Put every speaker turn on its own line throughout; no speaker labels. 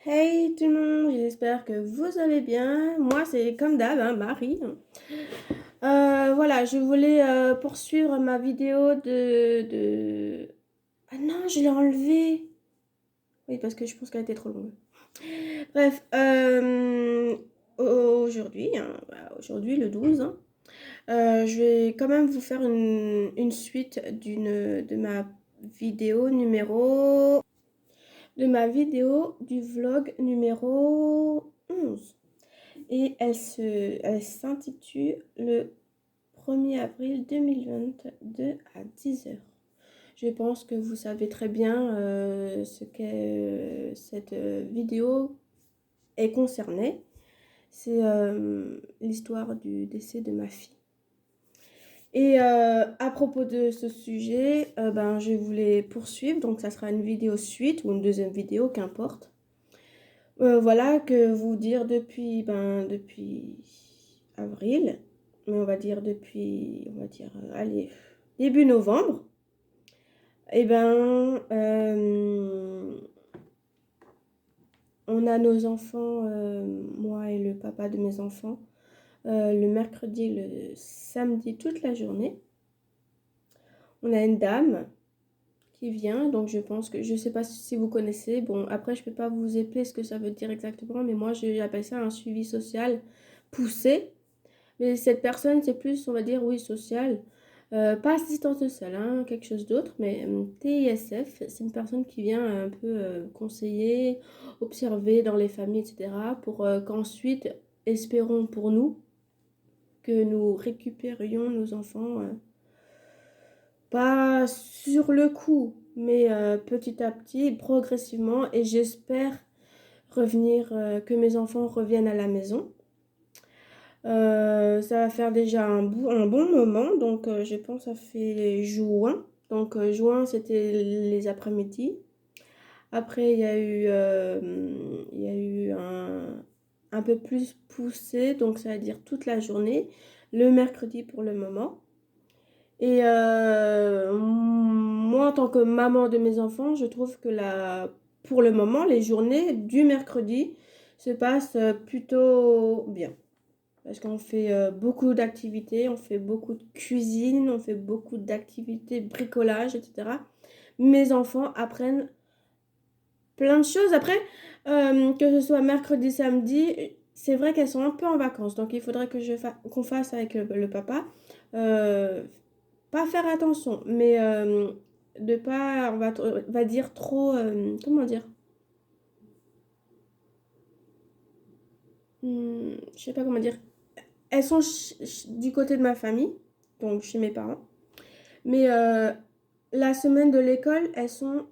Hey tout le monde, j'espère que vous allez bien. Moi, c'est comme d'hab, hein, Marie. Voilà, je voulais poursuivre ma vidéo de... Ah non, je l'ai enlevée. Oui, parce que je pense qu'elle était trop longue. Bref, aujourd'hui, hein, voilà, aujourd'hui le 12, hein, je vais quand même vous faire une suite de ma vidéo numéro... de ma vidéo du vlog numéro 11. Et elle s'intitule Le 1er avril 2022 à 10 heures. Je pense que vous savez très bien ce que cette vidéo est concernée. C'est l'histoire du décès de ma fille. Et à propos de ce sujet, je voulais poursuivre. Donc ça sera une vidéo suite ou une deuxième vidéo, qu'importe. Voilà, que vous dire depuis avril, mais on va dire allez, début novembre, et on a nos enfants, moi et le papa de mes enfants, le mercredi et le samedi toute la journée. On a une dame qui vient, donc je sais pas si vous connaissez, bon après je peux pas vous épeler ce que ça veut dire exactement, mais moi j'appelle ça un suivi social poussé. Mais cette personne, c'est plus, on va dire, oui, social. Pas assistante sociale, hein, quelque chose d'autre, mais TISF, c'est une personne qui vient un peu conseiller, observer dans les familles, etc. Pour qu'ensuite, espérons pour nous, que nous récupérions nos enfants, pas sur le coup, mais petit à petit, progressivement, et j'espère que mes enfants reviennent à la maison. Ça va faire déjà un bon moment, donc je pense que ça fait juin. Donc juin, c'était les après-midi. Après, il y a eu un peu plus poussé, donc ça veut dire toute la journée, le mercredi pour le moment. Et moi, en tant que maman de mes enfants, je trouve que pour le moment, les journées du mercredi se passent plutôt bien. Parce qu'on fait beaucoup d'activités, on fait beaucoup de cuisine, on fait beaucoup d'activités, bricolage, etc. Mes enfants apprennent plein de choses. Après, que ce soit mercredi, samedi, c'est vrai qu'elles sont un peu en vacances. Donc, il faudrait qu'on fasse avec le papa. Euh, Pas faire attention, mais de pas, on va dire trop, comment dire? Je sais pas comment dire. Elles sont du côté de ma famille, donc chez mes parents. Mais la semaine de l'école, elles sont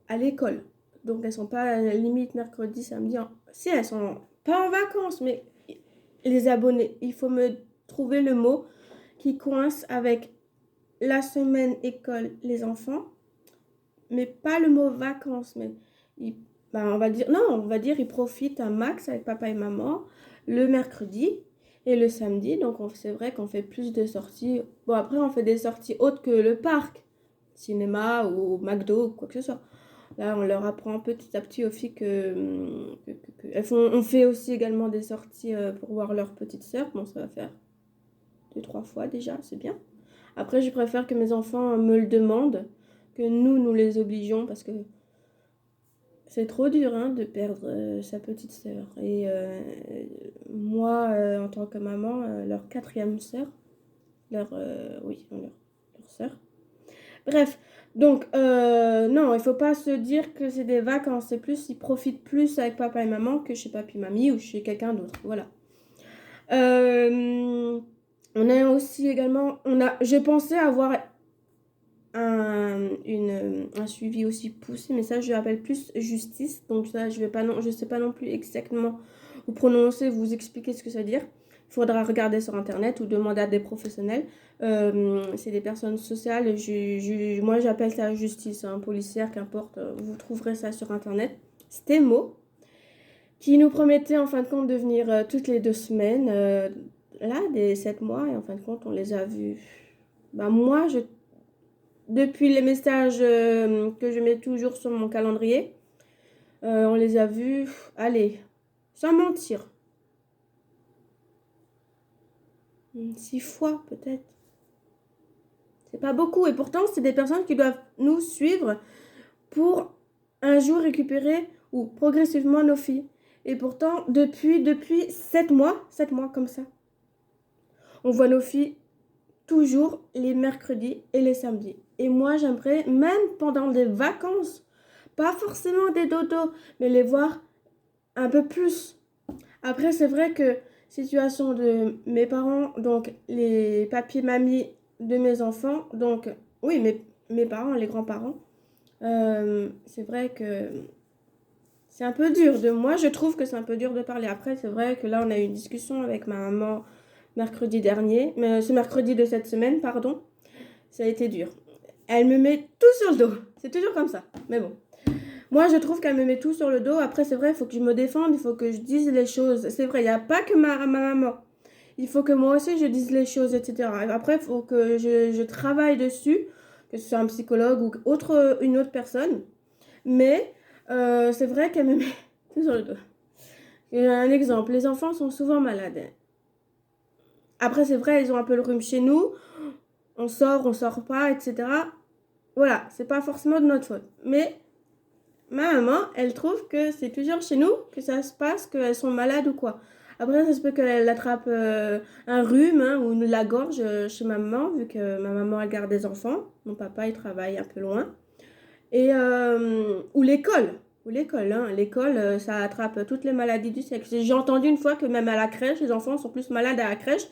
à l'école. Donc elles sont pas à la limite mercredi, samedi. Si, elles sont pas en vacances, mais les abonnés, il faut me trouver le mot qui coince avec la semaine école, les enfants, mais pas le mot vacances. Mais ils- on va dire, non, on va dire ils profitent un max avec papa et maman le mercredi et le samedi. Donc c'est vrai qu'on fait plus de sorties. Bon, après, on fait des sorties autres que le parc, cinéma ou McDo ou quoi que ce soit. Là, on leur apprend petit à petit aux filles on fait aussi également des sorties pour voir leur petite sœur. Bon, ça va faire 2, 3 fois déjà, c'est bien. Après, je préfère que mes enfants me le demandent, que nous les obligeons, parce que c'est trop dur, hein, de perdre sa petite sœur. Et moi, en tant que maman, leur quatrième sœur, leur sœur. Bref, donc, non, il faut pas se dire que c'est des vacances. C'est plus, ils profitent plus avec papa et maman que chez papi, mamie ou chez quelqu'un d'autre. Voilà. Euh, on a aussi également, j'ai pensé avoir un suivi aussi poussé, mais ça, je l'appelle plus justice. Donc ça, je sais pas non plus exactement vous prononcer, vous expliquer ce que ça veut dire. Il faudra regarder sur Internet ou demander à des professionnels. C'est des personnes sociales. Moi, j'appelle ça justice, hein, policière, qu'importe. Vous trouverez ça sur Internet. C'était mots qui nous promettaient en fin de compte de venir toutes les 2 semaines, là, des 7 mois. Et en fin de compte, on les a vus. Moi, depuis les messages que je mets toujours sur mon calendrier, On les a vus, allez, sans mentir, 6 fois peut-être. C'est pas beaucoup. Et pourtant, c'est des personnes qui doivent nous suivre pour un jour récupérer ou progressivement nos filles. Et pourtant, depuis 7 mois comme ça, on voit nos filles toujours les mercredis et les samedis. Et moi, j'aimerais, même pendant des vacances, pas forcément des dodos, mais les voir un peu plus. Après, c'est vrai que situation de mes parents, donc les papiers mamies de mes enfants, donc oui, mes parents, les grands-parents, c'est vrai que c'est un peu dur de moi, je trouve que c'est un peu dur de parler. Après, c'est vrai que là, on a eu une discussion avec ma maman mercredi dernier, mais ce mercredi de cette semaine, pardon, ça a été dur. Elle me met tout sur le dos. C'est toujours comme ça. Mais bon. Moi, je trouve qu'elle me met tout sur le dos. Après, c'est vrai, il faut que je me défende, il faut que je dise les choses. C'est vrai, il n'y a pas que ma maman. Il faut que moi aussi, je dise les choses, etc. Après, il faut que je travaille dessus, que ce soit un psychologue ou une autre personne. Mais c'est vrai qu'elle me met tout sur le dos. Un exemple, les enfants sont souvent malades. Après, c'est vrai, ils ont un peu le rhume chez nous. On sort pas, etc. Voilà, c'est pas forcément de notre faute. Mais ma maman, elle trouve que c'est toujours chez nous que ça se passe, qu'elles sont malades ou quoi. Après, ça se peut qu'elle attrape un rhume hein, ou la gorge chez ma maman, vu que ma maman, elle garde des enfants. Mon papa, il travaille un peu loin. Et, ou l'école. Ou l'école, hein. L'école, ça attrape toutes les maladies du sexe. J'ai entendu une fois que même à la crèche, les enfants sont plus malades à la crèche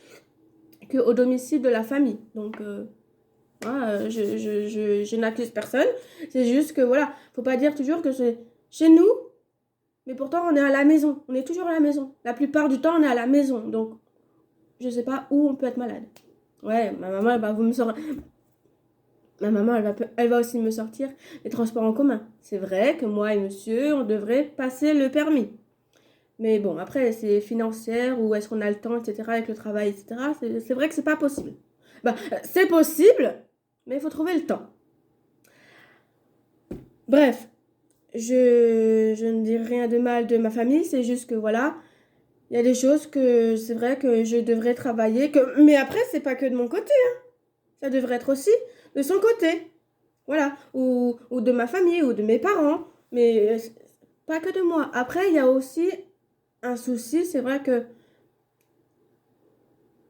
qu'au domicile de la famille. Donc, je n'accuse personne. C'est juste que, voilà, faut pas dire toujours que c'est chez nous, mais pourtant, on est à la maison. On est toujours à la maison. La plupart du temps, on est à la maison. Donc, je sais pas où on peut être malade. Ouais, ma maman, vous me sortir. Ma maman, elle va aussi me sortir les transports en commun. C'est vrai que moi et monsieur, on devrait passer le permis. Mais bon, après, c'est financière ou est-ce qu'on a le temps, etc., avec le travail, etc. C'est vrai que c'est pas possible. C'est possible, mais il faut trouver le temps. Bref, je ne dis rien de mal de ma famille, c'est juste que voilà, il y a des choses que c'est vrai que je devrais travailler. Mais après, c'est pas que de mon côté, hein. Ça devrait être aussi de son côté. Voilà. Ou de ma famille, ou de mes parents. Mais pas que de moi. Après, il y a aussi un souci, c'est vrai que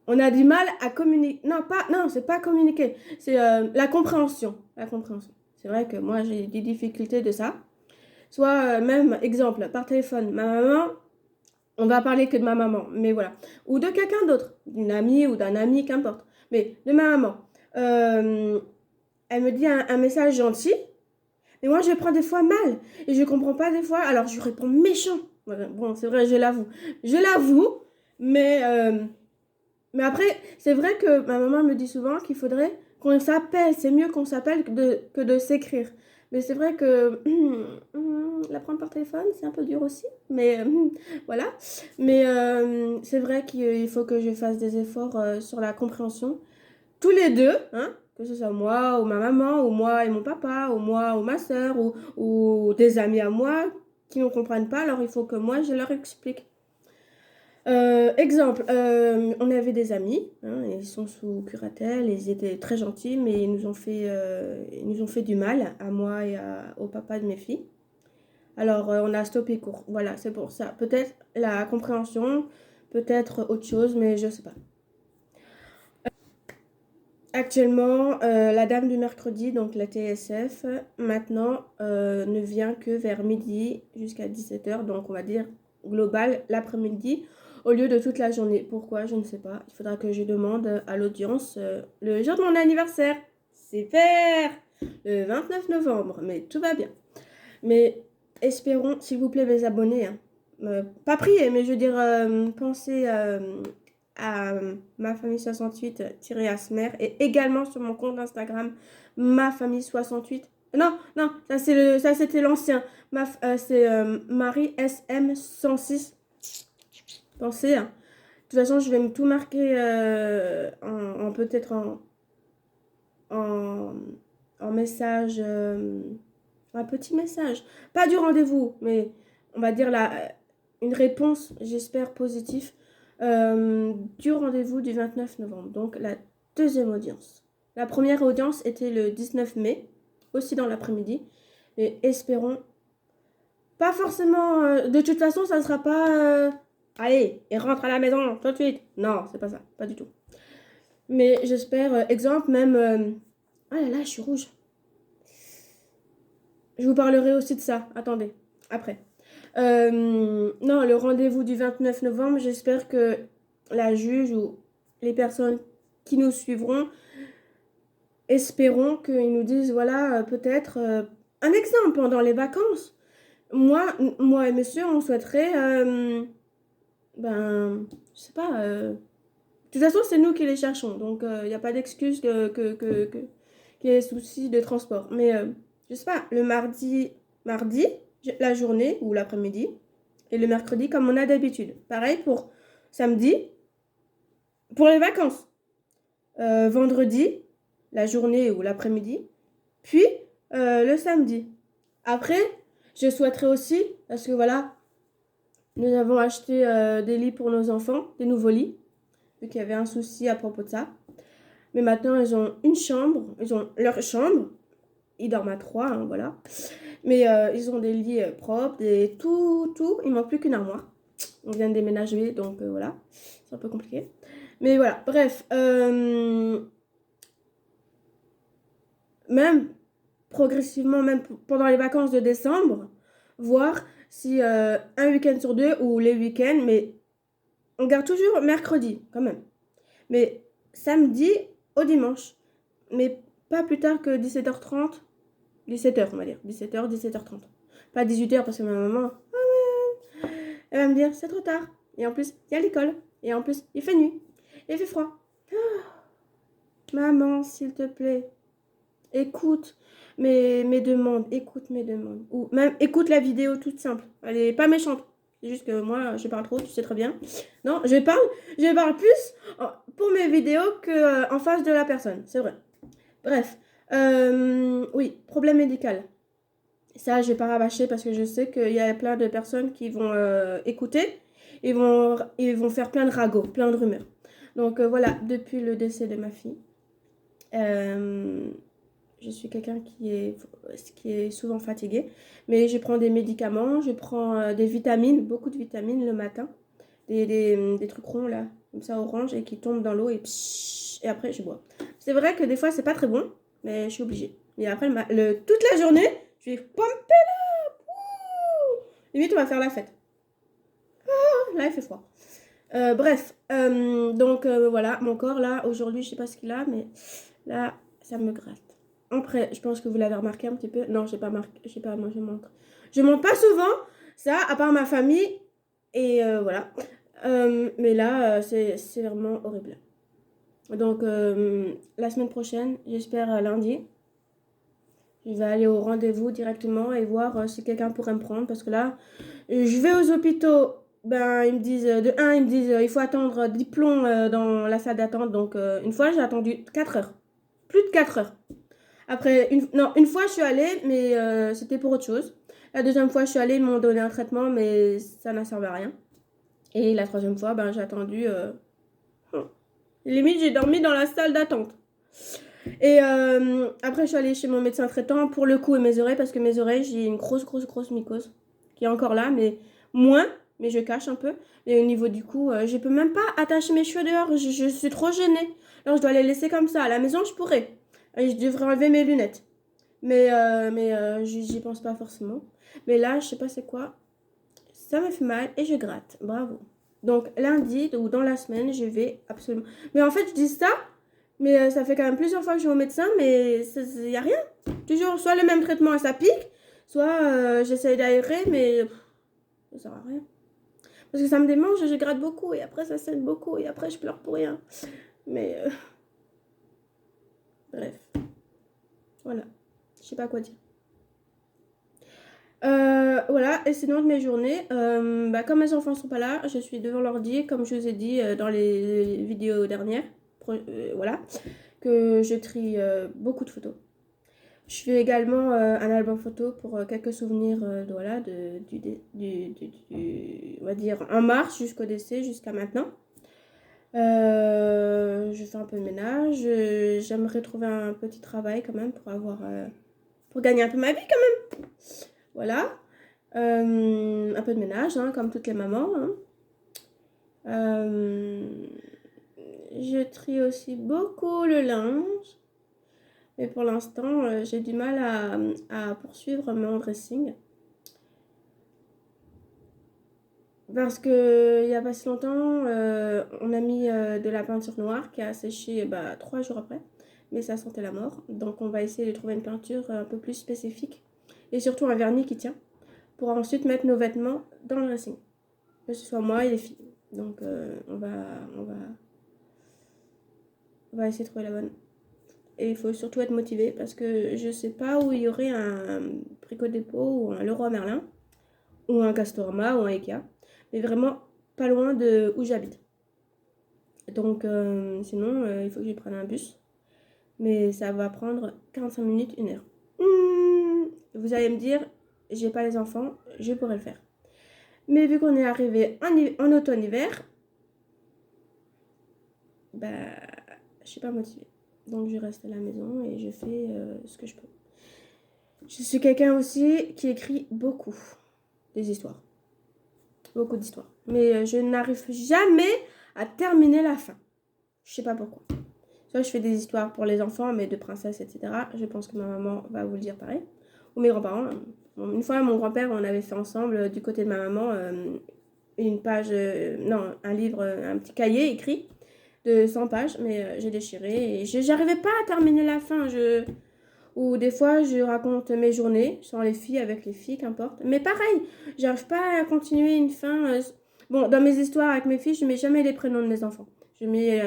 on a du mal à communiquer. Non, c'est pas communiquer. C'est la compréhension. La compréhension. C'est vrai que moi, j'ai des difficultés de ça. Soit, même, exemple, par téléphone, ma maman, on va parler que de ma maman, mais voilà. Ou de quelqu'un d'autre, d'une amie ou d'un ami, qu'importe. Mais de ma maman. Elle me dit un message gentil, mais moi, je le prends des fois mal. Et je comprends pas des fois, alors je réponds méchant. Voilà. Bon, c'est vrai, je l'avoue. Je l'avoue, mais après, c'est vrai que ma maman me dit souvent qu'il faudrait qu'on s'appelle. C'est mieux qu'on s'appelle que de s'écrire. Mais c'est vrai que la prendre par téléphone, c'est un peu dur aussi. Mais voilà. Mais c'est vrai qu'il faut que je fasse des efforts sur la compréhension. Tous les deux, hein, que ce soit moi ou ma maman, ou moi et mon papa, ou moi ou ma soeur, ou des amis à moi qui ne comprennent pas. Alors il faut que moi, je leur explique. Exemple, on avait des amis, hein, ils sont sous curatelle, ils étaient très gentils, mais ils nous ont fait du mal à moi et au papa de mes filles. Alors, on a stoppé court. Voilà, c'est pour ça. Peut-être la compréhension, peut-être autre chose, mais je sais pas. Actuellement, la dame du mercredi, donc la TSF, maintenant ne vient que vers midi jusqu'à 17h, donc on va dire global l'après-midi au lieu de toute la journée. Pourquoi? Je ne sais pas. Il faudra que je demande à l'audience le jour de mon anniversaire. C'est faire le 29 novembre, mais tout va bien. Mais espérons, s'il vous plaît, mes abonnés, hein, pas prier, mais je veux dire, pensez à ma famille 68-Asmer et également sur mon compte Instagram ma famille 68. Non, non, ça c'était l'ancien. C'est Marie SM 106. Pensez, hein. De toute façon, je vais me tout marquer peut-être en message un petit message. Pas du rendez-vous, mais on va dire une réponse, j'espère, positive du rendez-vous du 29 novembre. Donc la deuxième audience. La première audience était le 19 mai, aussi dans l'après-midi. Et espérons, pas forcément, de toute façon, ça ne sera pas, allez, et rentre à la maison tout de suite. Non, c'est pas ça, pas du tout. Mais j'espère, exemple, même, oh là là, je suis rouge. Je vous parlerai aussi de ça, attendez, après. Non, le rendez-vous du 29 novembre, j'espère que la juge ou les personnes qui nous suivront espérons qu'ils nous disent, voilà, peut-être un exemple pendant les vacances. Moi et monsieur, on souhaiterait, ben, je sais pas, de toute façon, c'est nous qui les cherchons, donc il n'y a pas d'excuse qu'il y ait souci de transport. Mais, je sais pas, le mardi, la journée ou l'après-midi, et le mercredi comme on a d'habitude. Pareil pour samedi, pour les vacances. Vendredi, la journée ou l'après-midi, puis le samedi. Après, je souhaiterais aussi, parce que voilà, nous avons acheté des lits pour nos enfants, des nouveaux lits, vu qu'il y avait un souci à propos de ça. Mais maintenant, ils ont une chambre, ils ont leur chambre, ils dorment à 3, hein, voilà. Mais ils ont des lits propres, tout. Il manque plus qu'une armoire. On vient de déménager, donc voilà, c'est un peu compliqué. Mais voilà, bref. Même progressivement, même pendant les vacances de décembre, voir si un week-end sur deux ou les week-ends, mais on garde toujours mercredi quand même. Mais samedi au dimanche. Mais pas plus tard que 17h30, 17h on va dire, 17h, 17h30. Pas 18h parce que ma maman, elle va me dire c'est trop tard. Et en plus, il y a l'école. Et en plus, il fait nuit. Il fait froid. Maman, s'il te plaît, écoute mes demandes, écoute mes demandes. Ou même écoute la vidéo toute simple. Elle est pas méchante. C'est juste que moi, je parle trop, tu sais très bien. Non, je parle plus pour mes vidéos que en face de la personne. C'est vrai. Bref. Oui, problème médical. Ça, je vais pas rabâcher parce que je sais qu'il y a plein de personnes qui vont écouter. Ils vont faire plein de ragots, plein de rumeurs. Donc voilà, depuis le décès de ma fille, je suis quelqu'un qui est souvent fatigué. Mais je prends des médicaments, je prends des vitamines, beaucoup de vitamines le matin. Des trucs ronds là, comme ça orange, et qui tombent dans l'eau et après je bois. C'est vrai que des fois c'est pas très bon, mais je suis obligée. Et après, toute la journée, je vais pomper là. Limite, on va faire la fête. Là, il fait froid. Bref, donc voilà, mon corps là, aujourd'hui, je sais pas ce qu'il a, mais là, ça me gratte. Après, je pense que vous l'avez remarqué un petit peu. Non, j'ai pas marqué, je sais pas, moi je montre. Je montre pas souvent, ça, à part ma famille, et voilà. Mais là, c'est vraiment horrible. Donc, la semaine prochaine, j'espère lundi, je vais aller au rendez-vous directement et voir si quelqu'un pourrait me prendre. Parce que là, je vais aux hôpitaux. Ben, ils me disent, ils me disent, il faut attendre 10 plombs dans la salle d'attente. Donc, une fois, j'ai attendu 4 heures. Plus de 4 heures. Après, une fois, je suis allée, mais c'était pour autre chose. La deuxième fois, je suis allée, ils m'ont donné un traitement, mais ça n'a servi à rien. Et la troisième fois, ben, j'ai attendu. Limite, j'ai dormi dans la salle d'attente. Et après, je suis allée chez mon médecin traitant pour le cou et mes oreilles, parce que mes oreilles, j'ai une grosse mycose qui est encore là, mais moins, mais je cache un peu. Et au niveau du cou, je peux même pas attacher mes cheveux dehors, je suis trop gênée. Alors, je dois les laisser comme ça. À la maison, je pourrais. Et je devrais enlever mes lunettes. Mais j'y pense pas forcément. Mais là, je sais pas c'est quoi. Ça me fait mal et je gratte. Bravo. Donc, lundi ou dans la semaine, je vais absolument. Mais en fait, je dis ça. Mais ça fait quand même plusieurs fois que je vais au médecin, mais il n'y a rien. Toujours soit le même traitement et ça pique, soit j'essaye d'aérer, mais ça sert à rien. Parce que ça me démange, je gratte beaucoup, et après ça saigne beaucoup, et après je pleure pour rien. Mais bref, voilà, je sais pas quoi dire. Voilà, et sinon de mes journées, comme mes enfants sont pas là, je suis devant l'ordi, comme je vous ai dit dans les vidéos dernières, voilà, que je trie beaucoup de photos. Je fais également un album photo pour quelques souvenirs, voilà, on va dire, en mars jusqu'au décès, jusqu'à maintenant. Je fais un peu de ménage. J'aimerais trouver un petit travail quand même pour avoir, pour gagner un peu ma vie quand même. Voilà. Un peu de ménage, hein, comme toutes les mamans. Hein. Je trie aussi beaucoup le linge. Mais pour l'instant, j'ai du mal à poursuivre mon dressing. Parce que il n'y a pas si longtemps, on a mis de la peinture noire qui a séché 3 jours après. Mais ça sentait la mort. Donc on va essayer de trouver une peinture un peu plus spécifique. Et surtout un vernis qui tient. Pour ensuite mettre nos vêtements dans le dressing. Que ce soit moi et les filles. Donc on va essayer de trouver la bonne. Et il faut surtout être motivé parce que je sais pas où il y aurait un Brico Dépôt ou un Leroy Merlin ou un Castorama ou un Ikea, mais vraiment pas loin de où j'habite. Donc sinon il faut que je prenne un bus, mais ça va prendre 45 minutes, 1 heure. Vous allez me dire, j'ai pas les enfants, je pourrais le faire. Mais vu qu'on est arrivé en automne-hiver, je suis pas motivée. Donc je reste à la maison et je fais ce que je peux. Je suis quelqu'un aussi qui écrit beaucoup des histoires. Beaucoup d'histoires. Mais je n'arrive jamais à terminer la fin. Je sais pas pourquoi. Soit je fais des histoires pour les enfants, mais de princesses, etc. Je pense que ma maman va vous le dire pareil. Ou mes grands-parents. Une fois, mon grand-père, on avait fait ensemble, du côté de ma maman, une page, non, un livre, un petit cahier écrit de 100 pages, mais j'ai déchiré et j'arrivais pas à terminer la fin. Ou des fois, je raconte mes journées, sans les filles, avec les filles, qu'importe. Mais pareil, j'arrive pas à continuer une fin. Bon, dans mes histoires avec mes filles, je mets jamais les prénoms de mes enfants. Je mets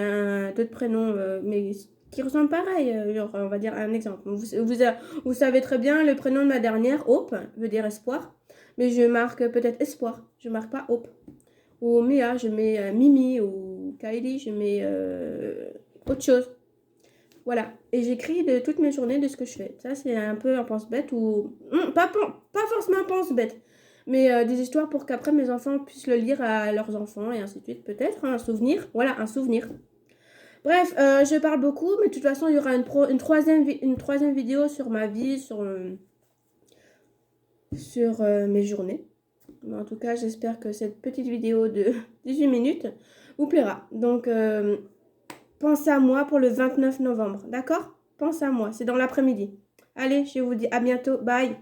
d'autres prénoms, mais qui ressemblent pareil. Genre, on va dire un exemple. Vous savez très bien, le prénom de ma dernière, Hope, veut dire espoir. Mais je marque peut-être espoir. Je marque pas Hope. Ou Mia, je mets Mimi. Ou Kylie, je mets autre chose. Voilà. Et j'écris de toutes mes journées de ce que je fais. Ça, c'est un peu un pense-bête ou... pas forcément un pense-bête. Mais des histoires pour qu'après mes enfants puissent le lire à leurs enfants et ainsi de suite. Peut-être un souvenir. Voilà, un souvenir. Bref, je parle beaucoup. Mais de toute façon, il y aura une troisième vidéo sur ma vie, sur mes journées. Mais en tout cas, j'espère que cette petite vidéo de 18 minutes vous plaira. Donc... pensez à moi pour le 29 novembre, d'accord? Pensez à moi, c'est dans l'après-midi. Allez, je vous dis à bientôt, bye!